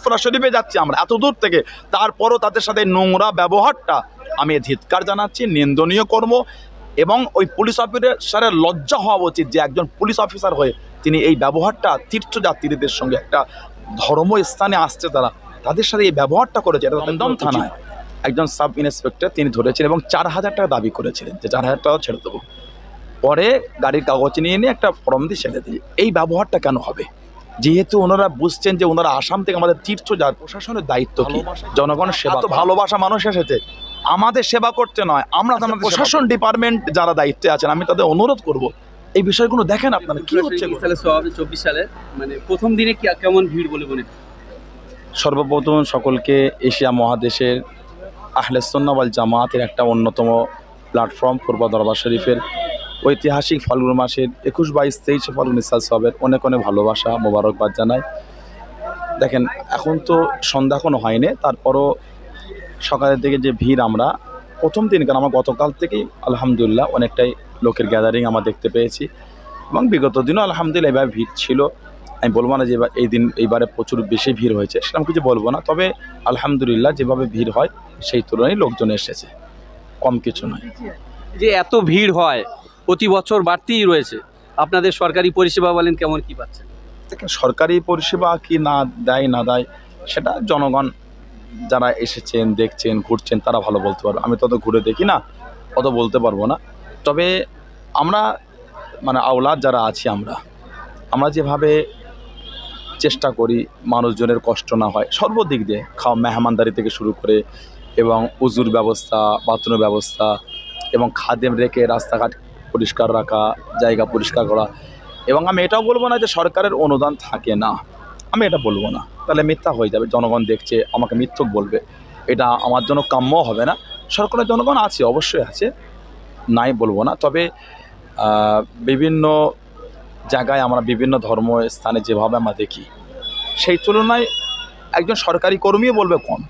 ফুরফুরা শরীফে যাচ্ছি আমরা এত দূর থেকে, তারপরও তাদের সাথে নোংরা ব্যবহারটা আমি ধিক্কার জানাচ্ছি, নিন্দনীয় কর্ম। এবং ওই পুলিশ অফিসারের লজ্জা হওয়া উচিত যে একজন পুলিশ অফিসার হয়ে তিনি এই ব্যবহারটা তীর্থযাত্রীদের সঙ্গে, একটা ধর্ম স্থানে আসছে তারা, তাদের সাথে এই ব্যবহারটা করেছে। এটা দমদম থানায় একজন সাব ইন্সপেক্টর তিনি ধরেছেন এবং 4,000 টাকা দাবি করেছিলেন যে 4,000 টাকা ছেড়ে দেবো। পরে গাড়ির কাগজ নিয়ে একটা ফর্ম দিয়ে ছেড়ে দিই। এই ব্যবহারটা কেন হবে? যেহেতু ওনারা বুঝছেন যে ওনারা আসাম থেকে আমাদের প্রশাসনের দায়িত্ব কি, জনগণের সেবা। তো ভালোবাসা মানুষ এসেছে আমাদের সেবা করতে নয়, আমরা আমাদের প্রশাসন ডিপার্টমেন্ট যারা দায়িত্বে আছেন আমি তাদের অনুরোধ করব এই বিষয়গুলো দেখেন আপনারা কি হচ্ছে। 24 সালে মানে প্রথম দিনে কেমন ভিড় বলে মনে? সর্বপ্রথম সকলকে এশিয়া মহাদেশের আহলে সুন্নাহ ওয়াল জামাতের একটা অন্যতম প্ল্যাটফর্ম ফুরফুরা দরবার শরীফের ঐতিহাসিক ফাল্গুন মাসের 21, 22, 23 ফাল্গুন ইসাল সবের অনেক অনেক ভালোবাসা মোবারকবাদ জানাই। দেখেন এখন তো সন্ধ্যা এখনো হয়নি, তারপরও সকালের দিকে যে ভিড় আমরা প্রথম দিন, কারণ আমার গতকাল থেকেই আলহামদুলিল্লাহ অনেকটাই লোকের গ্যাদারিং আমরা দেখতে পেয়েছি এবং বিগত দিনও আলহামদুলিল্লাহ এবার ভিড় ছিল। আমি বলবো না যে এইবারে প্রচুর বেশি ভিড় হয়েছে, সেরকম কিছু বলবো না, তবে আলহামদুলিল্লাহ যেভাবে ভিড় হয় সেই তুলনায় লোকজন এসেছে, কম কিছু নয়। যে এত ভিড় হয় প্রতি বছর বাড়তেই রয়েছে, আপনাদের সরকারি পরিষেবা বলেন কেমন কি পাচ্ছেন? দেখেন সরকারি পরিষেবা কি না দেয় সেটা জনগণ যারা এসেছেন, দেখছেন, ঘুরছেন তারা ভালো বলতে পারবে। আমি তত ঘুরে দেখি না, অত বলতে পারবো না। তবে আমরা মানে আওলাদ যারা আছি আমরা যেভাবে চেষ্টা করি মানুষজনের কষ্ট না হয় সর্বদিক দিয়ে, মেহমানদারি থেকে শুরু করে এবং উজুর ব্যবস্থা, বাথরুমের ব্যবস্থা এবং খাদেম রেখে রাস্তাঘাট পরিষ্কার রাখা, জায়গা পরিষ্কার করা। এবং আমি এটাও বলবো না যে সরকারের অনুদান থাকে না, আমি এটা বলবো না, তাহলে মিথ্যা হয়ে যাবে, জনগণ দেখছে আমাকে মিথ্যক বলবে, এটা আমার জন্য কাম্য হবে না। সরকারের জনগণ আছে, অবশ্যই আছে, নাই বলবো না। তবে বিভিন্ন জায়গায় আমরা বিভিন্ন ধর্ম স্থানে যেভাবে আমরা দেখি সেই তুলনায় একজন সরকারি কর্মীও বলবে কম,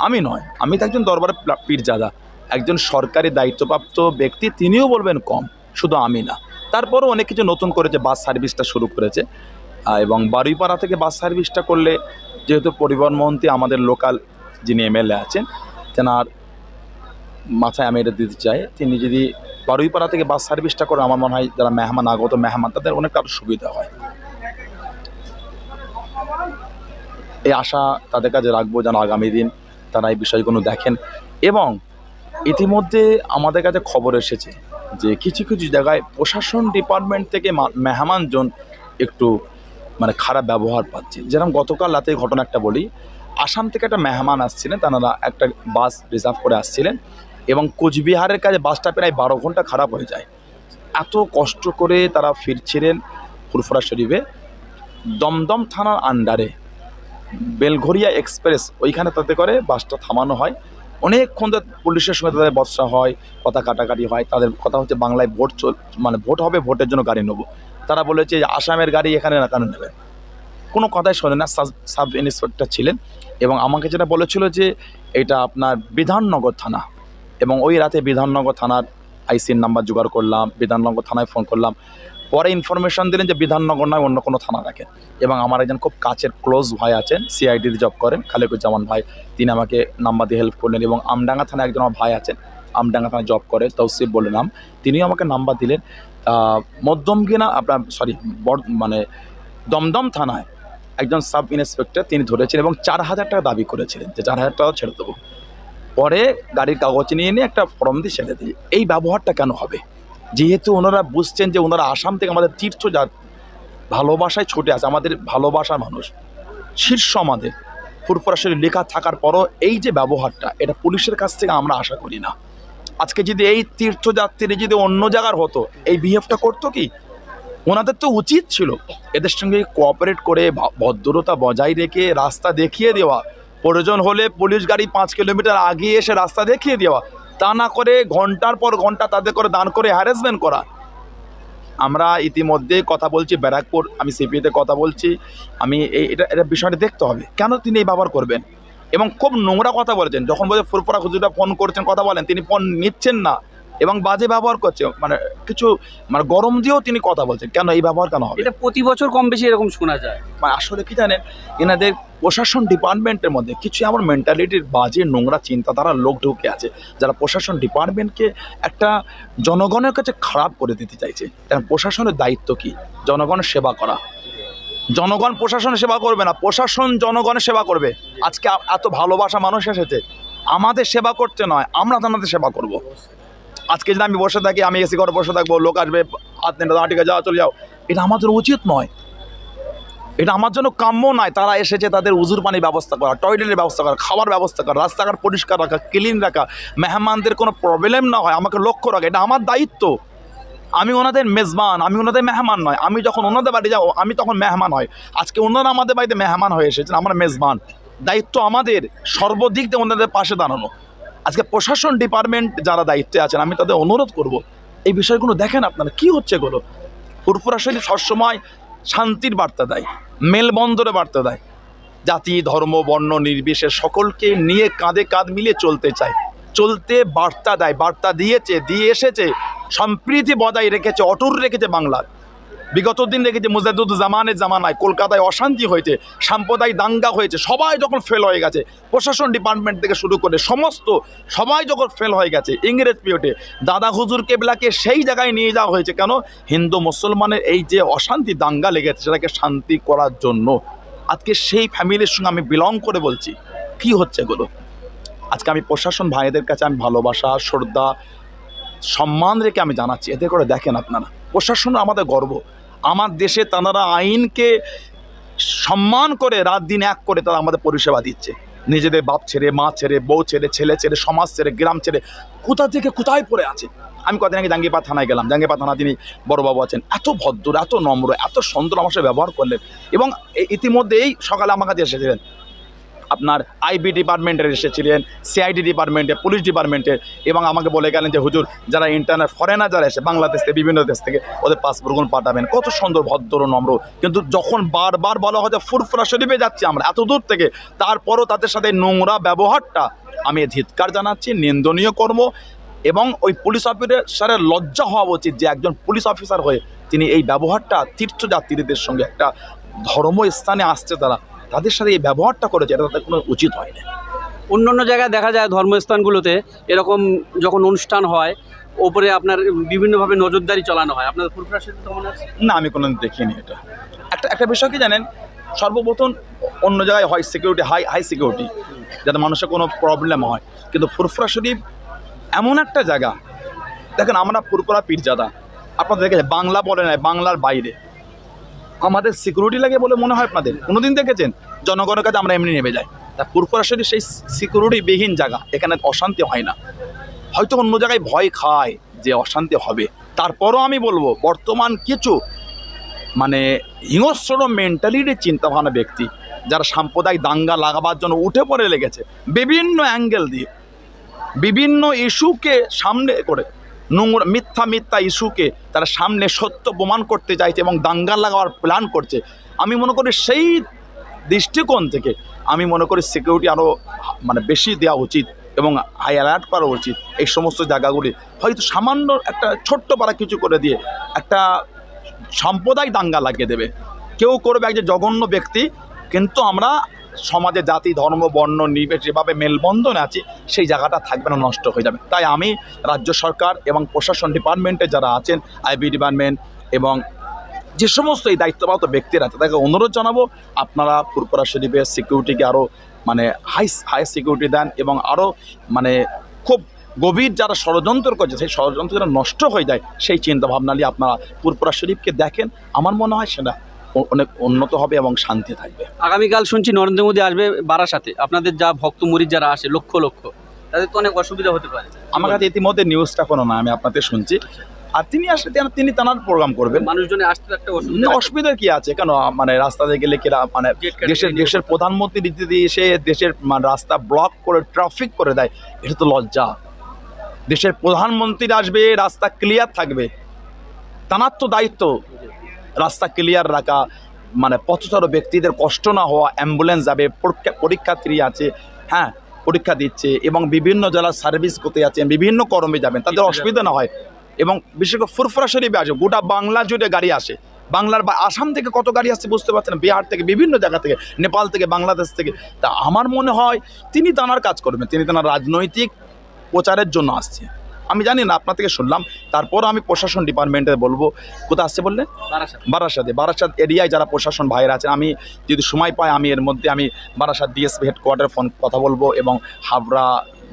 আমি নয়, আমি তো একজন দরবারের পীরজাদা, একজন সরকারি দায়িত্বপ্রাপ্ত ব্যক্তি তিনিও বলবেন কম, শুধু আমি না। তারপরও অনেক কিছু নতুন করেছে, বাস সার্ভিসটা শুরু করেছে এবং বারুইপাড়া থেকে বাস সার্ভিসটা করলে যেহেতু পরিবহন মন্ত্রী আমাদের লোকাল যিনি এমএলএ আছেন তেনার মাথায় আমি এটা দিতে চাই, তিনি যদি বারুইপাড়া থেকে বাস সার্ভিসটা করে আমার মনে হয় যারা আগত মেহমান তাদের অনেকটা সুবিধা হয়। এই আশা তাদের কাছে রাখবো যেন আগামী দিন তারা এই বিষয়গুলো দেখেন। এবং ইতিমধ্যে আমাদের কাছে খবর এসেছে যে কিছু কিছু জায়গায় প্রশাসন ডিপার্টমেন্ট থেকে মেহমানজন একটু মানে খারাপ ব্যবহার পাচ্ছে। যেরকম গতকাল রাতে ঘটনা একটা বলি, আসাম থেকে একটা মেহমান আসছিলেন, তারা একটা বাস রিজার্ভ করে আসছিলেন এবং কোচবিহারের কাছে বাসটা প্রায় 12 ঘন্টা খারাপ হয়ে যায়। এত কষ্ট করে তারা ফিরছিলেন ফুরফুরা শরীফে, দমদম থানার আন্ডারে বেলঘরিয়া এক্সপ্রেস ওইখানে তাতে করে বাসটা থামানো হয়। অনেকক্ষণ পুলিশের সঙ্গে তাদের বচসা হয়, কথা কাটাকাটি হয়। তাদের কথা হচ্ছে বাংলায় ভোট হবে, ভোটের জন্য গাড়ি নেবো। তারা বলেছে আসামের গাড়ি এখানে না কেন নেবেন, কোনো কথাই শোনে না। সাব ইন্সপেক্টর ছিলেন এবং আমাকে যেটা বলেছিল যে এটা আপনার বিধাননগর থানা, এবং ওই রাতে বিধাননগর থানার আইসির নাম্বার জোগাড় করলাম, বিধাননগর থানায় ফোন করলাম। পরে ইনফরমেশন দিলেন যে বিধাননগর নয়, অন্য কোনো থানা রাখেন। এবং আমার একজন খুব কাছের ক্লোজ ভাই আছেন, সিআইডিতে জব করেন, খালেকুজ্জামান ভাই, তিনি আমাকে নাম্বার দিয়ে হেল্প করলেন। এবং আমডাঙ্গা থানায় একজন আমার ভাই আছেন, আমডাঙ্গা থানায় জব করে, তৌসিফ বলে নাম, তিনিও আমাকে নাম্বার দিলেন। দমদম থানায় একজন সাব ইন্সপেক্টর তিনি ধরেছেন এবং 4,000 টাকা দাবি করেছিলেন যে 4,000 টাকা ছেড়ে দেবো। পরে গাড়ির কাগজ নিয়ে একটা ফর্ম দিয়ে ছেড়ে দিই। এই ব্যবহারটা কেন হবে? যেহেতু ওনারা বুঝছেন যে ওনারা আসাম থেকে আমাদের ভালোবাসায় ছুটে আসে, আমাদের ভালোবাসার মানুষ, শীর্ষ আমাদের ফুরফুরা শরীফ লেখা থাকার পরও এই যে ব্যবহারটা, এটা পুলিশের কাছ থেকে আমরা আশা করি না। আজকে যদি এই তীর্থযাত্রী যদি অন্য জায়গার হতো এই বিহেভটা করতো কি? ওনাদের তো উচিত ছিল এদের সঙ্গে কোঅপারেট করে ভদ্রতা বজায় রেখে রাস্তা দেখিয়ে দেওয়া, প্রয়োজন হলে পুলিশ গাড়ি 5 কিলোমিটার আগে এসে রাস্তা দেখিয়ে দেওয়া, তা না করে ঘন্টার পর ঘন্টা তাদের করে দান করে হ্যারাসমেন্ট করা। আমরা ইতিমধ্যে কথা বলছি ব্যারাকপুর, আমি সিপিতে কথা বলছি, আমি এটা বিষয়টা দেখতে হবে কেন তিনি এই ব্যবহার করবেন। এবং খুব নোংরা কথা বলেছেন, যখন বলে ফুরফুরা হুজুররা ফোন করছেন কথা বলেন, তিনি ফোন নিচ্ছেন না, এবং বাজে ব্যবহার করছে, মানে কিছু মানে গরম দিয়েও তিনি কথা বলছেন। কেন এই ব্যবহার কেন হবে? এটা প্রতি বছর কম বেশি এরকম শোনা যায়। মানে আসলে কি জানেন, এনাদের প্রশাসন ডিপার্টমেন্টের মধ্যে কিছু এমন মেন্টালিটির বাজে নোংরা চিন্তাধারার লোক ঢুকে আছে, যারা প্রশাসন ডিপার্টমেন্টকে একটা জনগণের কাছে খারাপ করে দিতে চাইছে। কারণ প্রশাসনের দায়িত্ব কি? জনগণের সেবা করা। জনগণ প্রশাসনের সেবা করবে না, প্রশাসন জনগণের সেবা করবে। আজকে এত ভালোবাসা মানুষ এসেছে, আমাদের সেবা করতে নয়, আমরা তাদের সেবা করব। আজকে যদি আমি বসে থাকি, আমি এসি ঘরে বসে থাকবো, লোক আসবে হাত নেড়ে দাঁড়া ঠিক আছে যাও চলে যাও, এটা আমাদের উচিত নয়, এটা আমার জন্য কাম্য নয়। তারা এসেছে তাদের উজুর পানির ব্যবস্থা করা, টয়লেটের ব্যবস্থা করা, খাবার ব্যবস্থা করা, রাস্তাঘাট পরিষ্কার রাখা, ক্লিন রাখা, মেহমানদের কোনো প্রবলেম না হয় আমাকে লক্ষ্য রাখা, এটা আমার দায়িত্ব। আমি ওনাদের মেজবান, আমি ওনাদের মেহমান নয়। আমি যখন ওনাদের বাড়ি যাও আমি তখন মেহমান হয়। আজকে ওনারা আমাদের বাড়িতে মেহমান হয়ে এসেছেন, আমরা মেজবান। দায়িত্ব আমাদের সর্বদিক দিয়ে ওনাদের পাশে দাঁড়ানো। আজকে প্রশাসন ডিপার্টমেন্ট যারা দায়িত্বে আছেন, আমি তাদের অনুরোধ করব, এই বিষয়গুলো দেখেন আপনারা কী হচ্ছে এগুলো। ফুরফুরা শরীফ সবসময় শান্তির বার্তা দেয়, মেলবন্ধনের বার্তা দেয়, জাতি ধর্ম বর্ণ নির্বিশেষে সকলকে নিয়ে কাঁধে কাঁধ মিলিয়ে চলতে চায়, চলতে বার্তা দেয়, বার্তা দিয়েছে, দিয়ে এসেছে, সম্প্রীতি বজায় রেখেছে, অটুট রেখেছে বাংলার। বিগত দিন রেখেছে মুজাদ্দুজ্জামানের জামানায় কলকাতায় অশান্তি হয়েছে, সাম্প্রদায়িক দাঙ্গা হয়েছে, সবাই যখন ফেল হয়ে গেছে, প্রশাসন ডিপার্টমেন্ট থেকে শুরু করে সমস্ত সবাই যখন ফেল হয়ে গেছে, ইংরেজ পিরিয়ডে দাদা হুজুর কেবলাকে সেই জায়গায় নিয়ে যাওয়া হয়েছে। কেন? হিন্দু মুসলমানের এই যে অশান্তি দাঙ্গা লেগেছে সেটাকে শান্তি করার জন্য। আজকে সেই ফ্যামিলির সঙ্গে আমি বিলং করে বলছি, কি হচ্ছে এগুলো। আজকে আমি প্রশাসন ভাইদের কাছে আমি ভালোবাসা শ্রদ্ধা সম্মান রেখে আমি জানাচ্ছি, এতে করে দেখেন আপনারা, প্রশাসন আমাদের গর্ব। আমার দেশে তারা আইনকে সম্মান করে রাত দিন এক করে তারা আমাদের পরিষেবা দিচ্ছে। নিজেদের বাপ ছেড়ে, মা ছেড়ে, বউ ছেড়ে, ছেলে ছেড়ে, সমাজ ছেড়ে, গ্রাম ছেড়ে কোথা থেকে কোথায় পড়ে আছে। আমি কদিন আগে জাঙ্গিপাড়া থানায় গেলাম, জাঙ্গিপাড়া থানা তিনি বড়বাবু আছেন, এত ভদ্র, এত নম্র, এত সুন্দর আমার সাথে ব্যবহার করলেন। এবং ইতিমধ্যেই সকালে আমার কাছে এসেছিলেন আপনার আইবি ডিপার্টমেন্টের এসেছিলেন, সিআইডি ডিপার্টমেন্টে, পুলিশ ডিপার্টমেন্টের, এবং আমাকে বলে গেলেন যে হুজুর যারা ইন্টারনেট ফরেনার যারা এসে বাংলাদেশ থেকে বিভিন্ন দেশ থেকে ওদের পাসপোর্টগুলো পাঠাবেন। কত সুন্দর ভদ্র নম্র। কিন্তু যখন বারবার বলা হয় যে ফুরফুরা শরীফে যাচ্ছি আমরা এত দূর থেকে, তারপরও তাদের সাথে নোংরা ব্যবহারটা আমি ধিক্কার জানাচ্ছি, নিন্দনীয় কর্ম। এবং ওই পুলিশ অফিসারের লজ্জা হওয়া উচিত যে একজন পুলিশ অফিসার হয়ে তিনি এই ব্যবহারটা তীর্থযাত্রীদের সঙ্গে একটা ধর্মস্থানে আসছে তাদের সাথে এই ব্যবহারটা করেছে, এটা তাদের কোনো উচিত হয় না। অন্য অন্য জায়গায় দেখা যায় ধর্মস্থানগুলোতে এরকম যখন অনুষ্ঠান হয় ওপরে আপনার বিভিন্নভাবে নজরদারি চালানো হয়, আপনাদের ফুরফুরা শরীফে তেমন আছে না? আমি কোনো দেখিনি এটা। একটা বিষয় কি জানেন, সর্বপ্রথম অন্য জায়গায় হয় সিকিউরিটি, হাই সিকিউরিটি, যাতে মানুষের কোনো প্রবলেম হয়। কিন্তু ফুরফুরা শরীফ এমন একটা জায়গা, দেখেন আমরা ফুরফুরা পীরজাদা, আপনাদের দেখেছেন বাংলা বলে নয়, বাংলার বাইরে আমাদের সিকিউরিটি লাগে বলে মনে হয় আপনাদের? কোনোদিন দেখেছেন? জনগণের কাছে আমরা এমনি নেমে যাই। তা ফুরফুরা শরীফ সেই সিকিউরিটিবিহীন জায়গা, এখানে অশান্তি হয় না। হয়তো অন্য জায়গায় ভয় খায় যে অশান্তি হবে, তারপরও আমি বলবো বর্তমান কিছু মানে হিংস্র মেন্টালিটির চিন্তাভাবনা ব্যক্তি, যারা সাম্প্রদায়িক দাঙ্গা লাগাবার জন্য উঠে পড়ে লেগেছে বিভিন্ন অ্যাঙ্গেল দিয়ে, বিভিন্ন ইস্যুকে সামনে করে, নোংরা মিথ্যা ইস্যুকে তারা সামনে সত্য প্রমাণ করতে চাইছে এবং দাঙ্গা লাগাবার প্ল্যান করছে। আমি মনে করি সেই দৃষ্টিকোণ থেকে আমি মনে করি সিকিউরিটি আরও মানে বেশি দেওয়া উচিত এবং হাই অ্যালার্ট করা উচিত। এই সমস্ত জায়গাগুলি হয়তো সামান্য একটা ছোট্ট পাড়া কিছু করে দিয়ে একটা সাম্প্রদায়িক দাঙ্গা লাগিয়ে দেবে, কেউ করবে একজন জঘন্য ব্যক্তি। কিন্তু আমরা সমাজে জাতি ধর্ম বর্ণ নির্বিশেষে যেভাবে মেলবন্ধনে আছি সেই জায়গাটা থাকবে না, নষ্ট হয়ে যাবে। তাই আমি রাজ্য সরকার এবং প্রশাসন ডিপার্টমেন্টে যারা আছেন, আইবি ডিপার্টমেন্ট এবং যে সমস্ত এই দায়িত্বপ্রাপ্ত ব্যক্তিরা আছে তাকে অনুরোধ জানাবো, আপনারা ফুরফুরা শরীফের সিকিউরিটিকে আরও মানে হাই সিকিউরিটি দেন এবং আরও মানে খুব গভীর যারা ষড়যন্ত্র করছে সেই ষড়যন্ত্র যারা নষ্ট হয়ে যায় সেই চিন্তাভাবনা নিয়ে আপনারা ফুরফুরা শরীফকে দেখেন। আমার মনে হয় সেটা অনেক উন্নত হবে এবং শান্তি থাকবে। আগামীকাল শুনছি নরেন্দ্র মোদী আসবে বারাসাতে, আপনাদের যা ভক্ত মুরিদ যারা আসে লক্ষ লক্ষ, তাদের তো অনেক অসুবিধা হতে পারে। আমার কাছে ইতিমধ্যে নিউজটা কোনো না, আমি আপনাদের শুনছি। আর তিনি আসলে তিনি তার প্রোগ্রাম করবেন, মানুষজনের আসতে একটা অসুবিধা কি আছে? কেন মানে রাস্তাতে গেলে কিরা মানে দেশের প্রধানমন্ত্রী রীতিতে এসে দেশের মানে রাস্তা ব্লক করে ট্রাফিক করে দেয়, এটা তো লজ্জা। দেশের প্রধানমন্ত্রী আসবে, রাস্তা ক্লিয়ার থাকবে, তার তো দায়িত্ব রাস্তা ক্লিয়ার রাখা, মানে পথচারী ব্যক্তিদের কষ্ট না হওয়া, অ্যাম্বুলেন্স যাবে, পরীক্ষার্থী আছে, হ্যাঁ পরীক্ষা দিচ্ছে এবং বিভিন্ন জেলার সার্ভিস করতে যাচ্ছেন, বিভিন্ন কর্মে যাবেন, তাদের অসুবিধা না হয়। এবং বিশেষ করে ফুরফুরা শরীফে আসে, গোটা বাংলা জুড়ে গাড়ি আসে। বাংলার বা আসাম থেকে কত গাড়ি আসছে বুঝতে পারছেন, বিহার থেকে, বিভিন্ন জায়গা থেকে, নেপাল থেকে, বাংলাদেশ থেকে। তা আমার মনে হয় তিনি তানার কাজ করবেন, তিনি তানার রাজনৈতিক প্রচারের জন্য আসছে। আমি জানি না, আপনার থেকে শুনলাম। তারপর আমি প্রশাসন ডিপার্টমেন্টে বলবো, কোথায় আসছে বললেন? বারাসাত এরিয়ায় যারা প্রশাসন ভাইয়েরা আছেন, আমি যদি সময় পাই আমি এর মধ্যে আমি বারাসাত ডিএসপি হেডকোয়ার্টারে ফোন কথা বলবো, এবং হাবড়া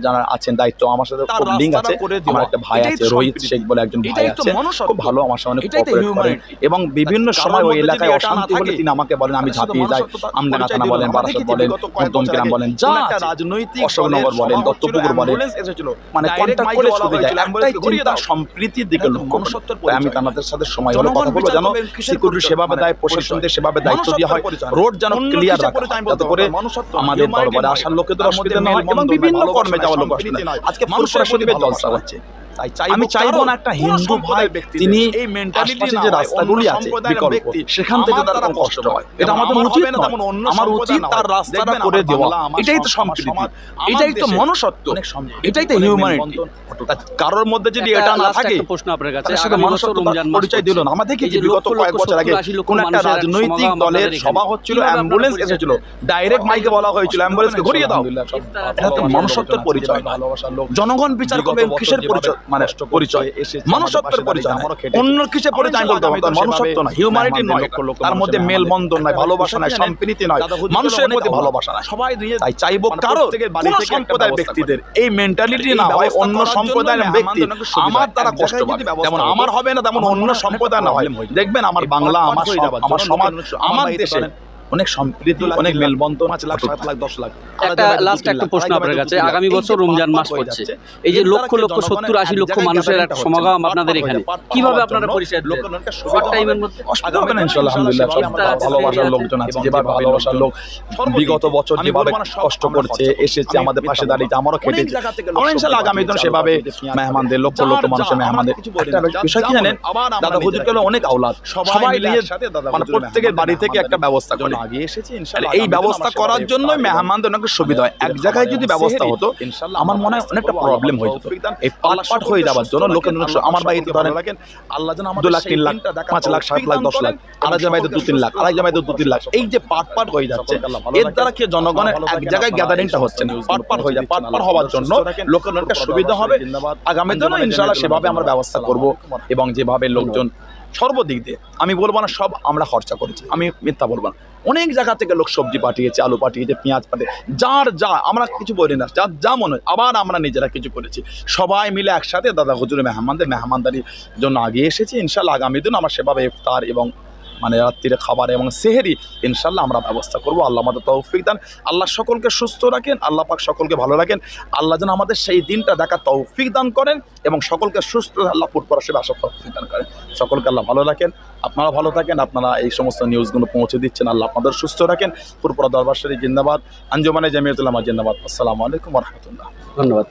যারা আছেন দায়িত্ব, আমার সাথে খুব লিঙ্ক আছে। আমার একটা ভাই আছে, রোহিত শেখ বলে একজন ভাই আছে, খুব ভালো, আমার সাথে অনেক কোঅপারেট করেন। এবং বিভিন্ন সময় ওই এলাকায় অশান্তি হলে তিনি আমাকে বলেন, আমি ঝাঁপিয়ে যাই। আমডাঙ্গা থানা বলেন, বারাসাত বলেন, দমকিরাম বলেন, যা রাজনৈতিক অশোকনগর বলেন, দত্তপুকুর বলেন, মানে কন্ট্যাক্ট করে ছুটে যায়। একটাই চিন্তা, সম্প্রীতির দিকে লক্ষ্য করে। আমি তাদের সাথে সময় হলে কথা বলবো, যেন সিকিউরিটি সেভাবে দেয়, প্রশাসনদের সেভাবে দায়িত্ব দেওয়া হয়, রোড যেন ক্লিয়ার রাখা হয়, যাতে করে আমাদের দরবারে আসার লোকেদের অসুবিধা না হয় এবং বিভিন্ন কর্মে যাওয়ার লোক অসুবিধা না হয়। আজকে ফুরফুরা শরীফে জলসা হচ্ছে, আমি চাইবো না একটা হিন্দু ভাই তিনি এই মেন্টালিটি যে রাস্তাগুলি আছে বিকল্প, সেখান থেকে তার কোনো কষ্ট হয়, এটা আমাদের উচিত না। আমার উচিত তার রাস্তাটা করে দেওয়া। এটাই তো সম্প্রীতি, এটাই তো মনুষ্যত্ব, এটাই তো হিউম্যানিটি। কারোর মধ্যে যদি এটা না থাকে, প্রশ্ন আপনার কাছে, সেটা মনুষ্যত্ব পরিচয় দিল না। আমাদের কি বিগত কয়েক বছর আগে কোন একটা রাজনৈতিক দলের সভা হচ্ছিল, অ্যাম্বুলেন্স এসেছিল, ডাইরেক্ট মাইকে বলা হয়েছিল অ্যাম্বুলেন্সকে ঘুরিয়ে দাও। এটা তো মনুষ্যত্বের পরিচয়, ভালোবাসার লোক। জনগণ বিচার করবে কিসের পরিচয়, মানে পরিচয় মনুষ্যত্বের পরিচয়, অন্য কিসের পরিচয় বলতে হবে, মনুষ্যত্ব না, হিউম্যানিটি নয়। তার মধ্যে মেলবন্ধন নয়, ভালোবাসা নয়, সম্প্রীতি নয়, মানুষের প্রতি ভালোবাসা নয়। সবাই তাই চাইবো কারো কোন সম্প্রদায়ের ব্যক্তিদের এই মেন্টালিটি না হয়, অন্য সম্প্রদায়ের ব্যক্তি আমার দ্বারা কষ্ট পাবে, যেমন আমার হবে না তেমন অন্য সম্প্রদায় না হয়। দেখবেন আমার বাংলা, আমার সমাজ, আমার দেশে অনেক সম্প্রীতি, অনেক মেলবন্ধন, 5 লাখ 7 লাখ 10 লাখ। একটা প্রশ্ন আপনার কাছে, আগামী বছর রমজান মাস পড়ছে, এই যে লক্ষ লক্ষ 70-80 লক্ষ মানুষের একটা সমাগম আপনাদের এখানে, কিভাবে আপনারা পরিচয় দেন? শর্ট টাইমের মধ্যে অসুবিধা হবে না ইনশাআল্লাহ। আলহামদুলিল্লাহ, ভালোবাসার লোকজন আছে, যেভাবে ভালোবাসার লোক বিগত বছর যেভাবে কষ্ট করছে, এসেছে আমাদের পাশে দাঁড়িয়েছে, আমারও খেটেছে। আমরা ইনশাআল্লাহ আগামী দিন সেভাবে মেহমানদের, লক্ষ লক্ষ মানুষের মেহমানদের। একটা বিষয় কি জানেন, দাদা হুজুর কেন অনেক আওলাদ, সবাই মিলে মানে প্রত্যেকের বাড়ি থেকে একটা ব্যবস্থা করে আগে এসেছে। ইনশাআল্লাহ এই ব্যবস্থা করার জন্য মেহমানদের অনেক সুবিধা হয়। এক জায়গায় যদি ব্যবস্থা হতো, আমার মনে হয় অনেকটা প্রবলেম হয়ে যেত। এই পাট হয়ে যাওয়ার জন্য লোকের আমার বাড়িতে ধরেন আল্লাহ যেন 2 লাখ 3 লাখ 5 লাখ 7 লাখ 10 লাখ, আরেক বাড়িতে 2-3 লাখ, আরেক বাড়িতে 2-3 লাখ, এই যে পাট হয়ে যাচ্ছে, এর দ্বারা কি জনগণের এক জায়গায় গ্যাদারিংটা হচ্ছে না, পাট হয়ে যায়। পাট হওয়ার জন্য লোকের অনেকটা সুবিধা হবে। আগামী দিনে ইনশাআল্লাহ সেভাবে আমরা ব্যবস্থা করব। এবং যেভাবে লোকজন সর্বদিক দিয়ে, আমি বলবো না সব আমরা খরচা করেছি, আমি মিথ্যা বলবো না, অনেক জায়গা থেকে লোক সবজি পাঠিয়েছে, আলু পাঠিয়েছে, পেঁয়াজ পাঠিয়েছে, যার যা, আমরা কিছু বলি না, যার যা মনে হয়। আবার আমরা নিজেরা কিছু করেছি, সবাই মিলে একসাথে দাদা হুজুরের মেহমানদারির জন্য আগে এসেছি। ইনশাআল্লাহ আগামী দিন আমরা সেভাবে ইফতার এবং মানে রাত্রিরে খাবার এবং সেহরি ইনশাআল্লাহ আমরা ব্যবস্থা করব। আল্লাহ আমাদের তৌফিক দান, আল্লাহ সকলকে সুস্থ রাখেন, আল্লাহ পাক সকলকে ভালো রাখেন। আল্লাহ যেন আমাদের সেই দিনটা দেখা তৌফিক দান করেন এবং সকলকে সুস্থ আল্লাহ পুরপুরা সে আসার তৌফিক দান করেন। সকলকে আল্লাহ ভালো রাখেন, আপনারা ভালো থাকেন, আপনারা এই সমস্ত নিউজগুলো পৌঁছে দিচ্ছেন। আল্লাহ আপনাদের সুস্থ রাখেন। পুরপুরা দরবার শরীফ জিন্দাবাদ, আঞ্জুমানে জামিয়াতুল উলামা জিন্দাবাদ। আসসালামু আলাইকুম ওয়া রাহমাতুল্লাহ। ধন্যবাদ।